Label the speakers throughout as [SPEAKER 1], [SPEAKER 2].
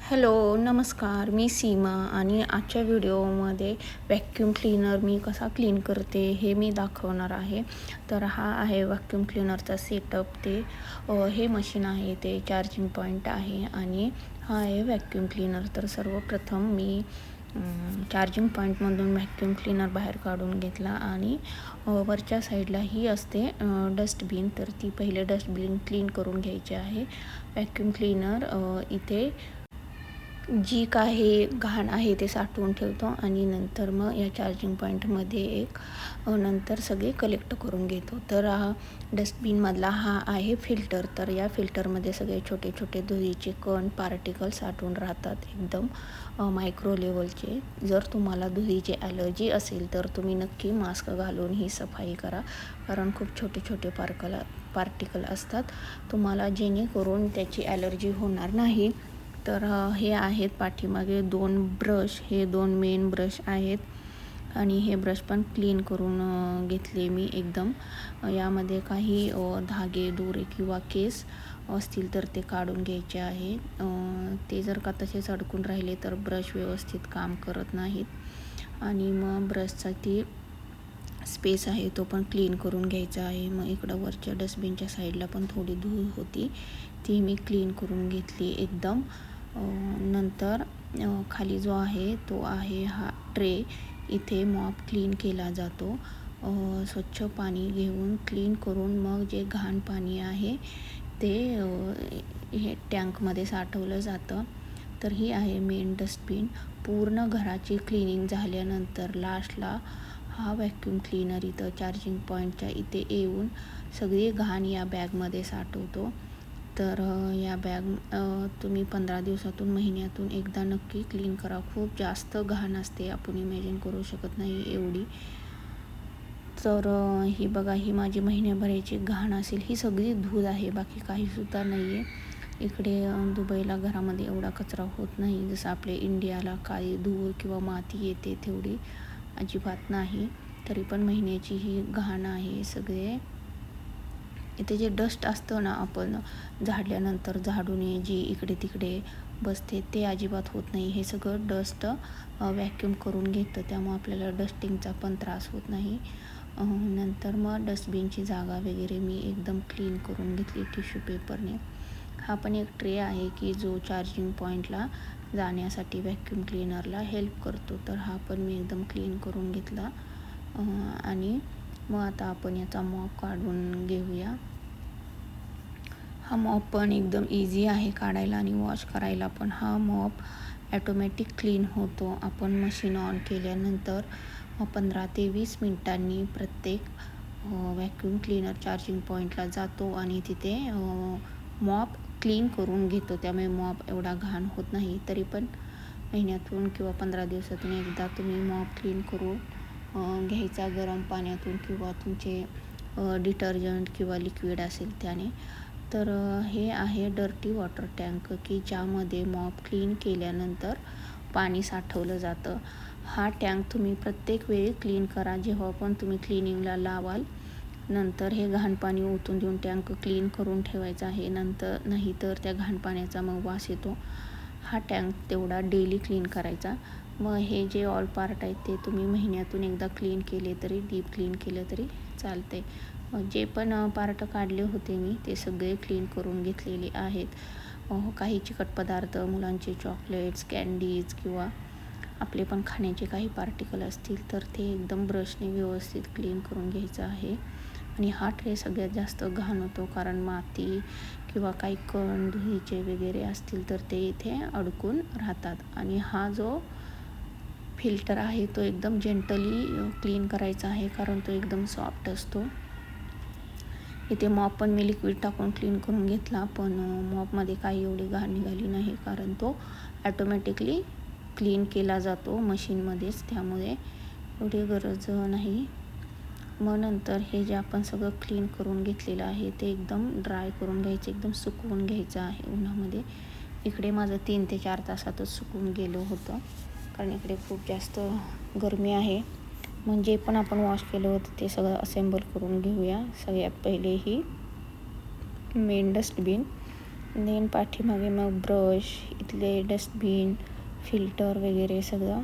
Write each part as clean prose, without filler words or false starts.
[SPEAKER 1] Hello, नमस्कार. मी सीमा आणि आजच्या व्हिडिओमध्ये व्हॅक्यूम क्लीनर मी कसा क्लीन करते हे मी दाखवणार आहे. तर हा आहे व्हॅक्यूम क्लीनरचा सेटअप. हे मशीन आहे, ते चार्जिंग पॉईंट आहे आणि हा आहे व्हॅक्यूम क्लीनर. तर सर्वप्रथम मी चार्जिंग पॉईंटमधून व्हॅक्यूम क्लीनर बाहेर काढून घेतला आणि वरच्या साईडला ही असते डस्टबिन. तर ती पहिले डस्टबिन क्लीन करून घ्यायची आहे. व्हॅक्यूम क्लीनर इथे जी काही घाण आहे ते साठवून ठेवतो आणि नंतर मग या चार्जिंग पॉईंटमध्ये नंतर सगळे कलेक्ट करून घेतो. तर डस्टबिनमधला हा आहे फिल्टर. तर या फिल्टरमध्ये सगळे छोटे छोटे धुळीचे कण पार्टिकल साठवून राहतात, एकदम मायक्रो लेवलचे. जर तुम्हाला धुळीची ॲलर्जी असेल तर तुम्ही नक्की मास्क घालून ही सफाई करा, कारण खूप छोटे छोटे पार्टिकल असतात तुम्हाला, जेणेकरून त्याची ॲलर्जी होणार नाही. तर हे आहेत पाठीमागे 2 ब्रश, हे 2 मेन ब्रश आहेत आणि हे ब्रश पण क्लीन करून घेतले मी एकदम. यामध्ये काही धागे, दोरे किंवा केस असतील तर ते काढून घ्यायचे आहे. ते जर का तसेच अडकून राहिले तर ब्रश व्यवस्थित काम करत नाहीत आणि मग ब्रशचा ती स्पेस आहे तो पण क्लीन करून घ्यायचा आहे. मग इकडं वरच्या डस्टबिनच्या साईडला पण थोडी धूळ होती, ती मी क्लीन करून घेतली एकदम. नंतर खाली जो आहे तो आहे हा ट्रे. इथे मॉप क्लीन केला जातो. स्वच्छ पाणी घेऊन क्लीन करून मग जे घाण पाणी आहे ते हे टँकमध्ये साठवलं जातं. तर ही आहे मेन डस्टबिन. पूर्ण घराची क्लिनिंग झाल्यानंतर लास्टला हा व्हॅक्यूम क्लीनर इथं चार्जिंग पॉईंटच्या इथे येऊन सगळी घाण या बॅगमध्ये साठवतो. तर या बॅग तुम्ही 15 दिवसातून, महिन्यातून एकदा नक्की क्लीन करा. खूप जास्त घाण असते, आपण इमॅजिन करू शकत नाही एवढी. तर ही बघा, ही माझी महिन्याभराची घाण असेल. ही सगळी धूळ आहे, बाकी काहीसुद्धा नाही आहे. इकडे दुबईला घरामध्ये एवढा कचरा होत नाही, जसं आपल्या इंडियाला काळी धूळ किंवा माती येते तेवढी अजिबात नाही. तरी पण महिन्याची ही घाण आहे सगळे. इथे जे डस्ट असतं ना, आपण झाडल्यानंतर झाडूने जी इकडे तिकडे बसते, ते अजिबात होत नाही. हे सगळं डस्ट व्हॅक्यूम करून घेतं, त्यामुळे आपल्याला डस्टिंगचा पण त्रास होत नाही. नंतर मग डस्टबिनची जागा वगैरे मी एकदम क्लीन करून घेतली टिश्यू पेपरने. हा पण एक ट्रे आहे की जो चार्जिंग पॉईंटला जाण्यासाठी व्हॅक्यूम क्लीनरला हेल्प करतो. तर हा पण मी एकदम क्लीन करून घेतला आणि मग आता आपण याचा मॉप काढून घेऊया. हा मॉप पण एकदम इझी आहे काढायला आणि वॉश करायला पण. हा मॉप ॲटोमॅटिक क्लीन होतो. आपण मशीन ऑन केल्यानंतर 15 ते 20 मिनिटांनी प्रत्येक व्हॅक्यूम क्लीनर चार्जिंग पॉईंटला जातो आणि तिथे मॉप क्लीन करून घेतो. त्यामुळे मॉप एवढा घाण होत नाही. तरी पण महिन्यातून किंवा 15 दिवसातून एकदा तुम्ही मॉप क्लीन करून घ्यायचा गरम पाण्यातून किंवा तुमचे डिटर्जंट किंवा लिक्विड असेल त्याने. तर हे आहे डर्टी वॉटर टँक, की ज्यामध्ये मॉप क्लीन केल्यानंतर पाणी साठवलं जातं. हा टँक तुम्ही प्रत्येक वेळी क्लीन करा, जेव्हा पण तुम्ही क्लिनिंगला लावाल. नंतर हे घाण पाणी ओतून देऊन टँक क्लीन करून ठेवायचं आहे. नाही तर त्या घाण पाण्याचा मग वास येतो. हा टँक तेवढा डेली क्लीन करायचा. मग हे जे ऑल पार्ट आहेत ते तुम्ही महिन्यातून एकदा क्लीन केले तरी, डीप क्लीन केलं तरी चालते. जे पण पार्ट काढले होते मी ते सगळे क्लीन करून घेतलेले आहेत. काही चिकट पदार्थ, मुलांचे चॉकलेट्स, कॅन्डीज किंवा आपले पण खाण्याचे काही पार्टिकल असतील तर ते एकदम ब्रशने व्यवस्थित क्लीन करून घ्यायचं आहे. आणि हा ट्रे सगळ्यात जास्त घाण होतो, कारण माती किंवा काही कण धुळीचे वगैरे असतील तर ते इथे अडकून राहतात. आणि हा जो फिल्टर आहे तो एकदम जेंटली क्लीन करायचा आहे, कारण तो एकदम सॉफ्ट असतो. इथे मॉप पण मी लिक्विड टाकून क्लीन करून घेतला, पण मॉपमध्ये काही एवढी घाण निघाली नाही, कारण तो ॲटोमॅटिकली क्लीन केला जातो मशीनमध्येच, त्यामुळे एवढी गरज नाही. मग नंतर हे जे आपण सगळं क्लीन करून घेतलेलं आहे ते एकदम ड्राय करून घ्यायचं, एकदम सुकवून घ्यायचं आहे उन्हामध्ये. इकडे माझं 3 ते 4 तासातच सुकून गेलं होतं, कारण इकडे खूप जास्त गरमी आहे. म्हणजे पण आपण वॉश केलं होतं ते सगळं असेंबल करून घेऊया. सगळ्यात पहिले ही मेन डस्टबिन. देन पाठीमागे मग ब्रश, इथले डस्टबिन, फिल्टर वगैरे सगळं.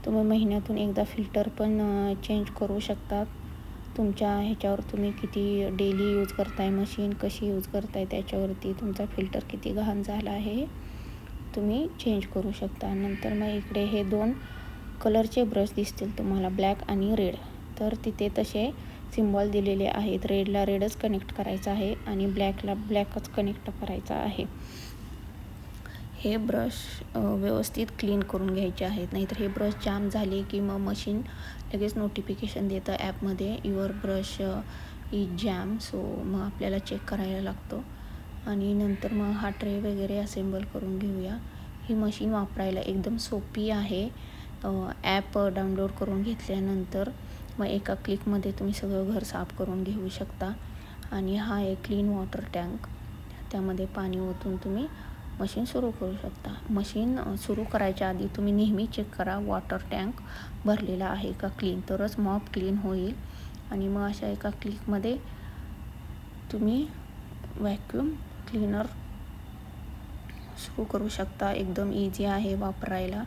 [SPEAKER 1] तुम्ही महिन्यातून एकदा फिल्टर पण चेंज करू शकतात. तुमच्या ह्याच्यावर तुम्ही किती डेली यूज करताय, मशीन कशी यूज करताय त्याच्यावरती तुमचा फिल्टर किती घाण झाला आहे तुम्ही चेंज करू शकता. नंतर मग इकडे हे 2 कलरचे ब्रश दिसतील तुम्हाला, ब्लॅक आणि रेड. तर तिथे तसे सिम्बॉल दिलेले आहेत. रेडला रेडच कनेक्ट करायचा आहे आणि ब्लॅकला ब्लॅकच कनेक्ट करायचा आहे. हे ब्रश व्यवस्थित क्लीन करून घ्यायचे आहेत, नाहीतर हे ब्रश जाम झाले की मग मशीन लगेच नोटिफिकेशन देतं ॲपमध्ये, your brush is jam. So मग आपल्याला चेक करायला लागतो. आणि नंतर मग हा ट्रे वगैरे असेंबल करून घेऊया. ही मशीन वापरायला एकदम सोपी आहे. ॲप डाउनलोड करून घेतल्यानंतर मग एका क्लिकमध्ये तुम्ही सगळं घर साफ करून घेऊ शकता. आणि हा एक क्लीन वॉटर टँक, त्यामध्ये पाणी ओतून तुम्ही मशीन सुरू करू शकता. मशीन सुरू करायच्या आधी तुम्ही नेहमी चेक करा वॉटर टँक भरलेला आहे का क्लीन, तरच मॉप क्लीन होईल. आणि मग अशा एका क्लिकमध्ये तुम्ही व्हॅक्यूम क्लीनर सुरू करू शकता. एकदम इझी आहे वापरायला.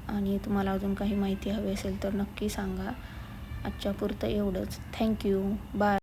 [SPEAKER 1] आणि तुम्हाला अजून काही माहिती हवी असेल तर नक्की सांगा. आजच्या पुरतं एवढंच. थँक्यू. बाय.